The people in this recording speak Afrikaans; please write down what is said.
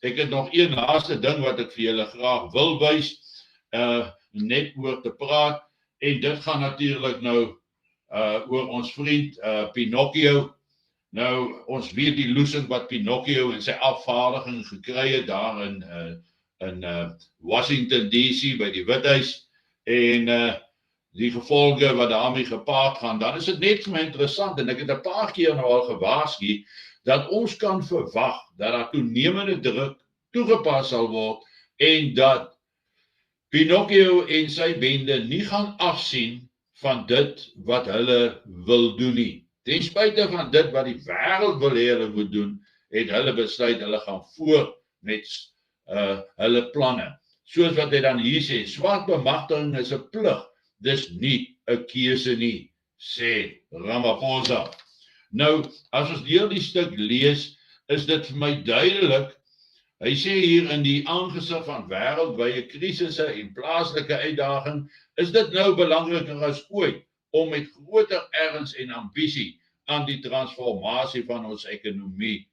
Ek het nog een laaste ding wat ek vir julle graag wil wys, net oor te praat, en dit gaan natuurlik nou oor ons vriend Pinocchio. Nou, ons weet die loosing wat Pinocchio en sy afvaardiging gekry het daar in Washington DC by die Withuis, en die gevolge wat daarmee gepaard gaan, dan is dit net vir my interessant, en ek het 'n paar keer nou al gewaarsku, dat ons kan verwag dat daar toenemende druk toegepas sal word, en dat Pinocchio en sy bende nie gaan afsien van dit wat hulle wil doen nie. Ten spyte van dit wat die wêreld wil hê hulle moet doen, het hulle besluit hulle gaan voort met hulle planne. Soos wat hy dan hier sê, swart bemagtiging is 'n plig, dis nie 'n keuse nie, sê Ramaphosa. Nou, as ons deur die stuk lees, is dit vir my duidelik. Hy sê hier, in die aangesig van wêreldwye krisisse en plaaslike uitdaging, is dit nou belangriker as ooit om met groter erns en ambisie aan die transformasie van ons ekonomie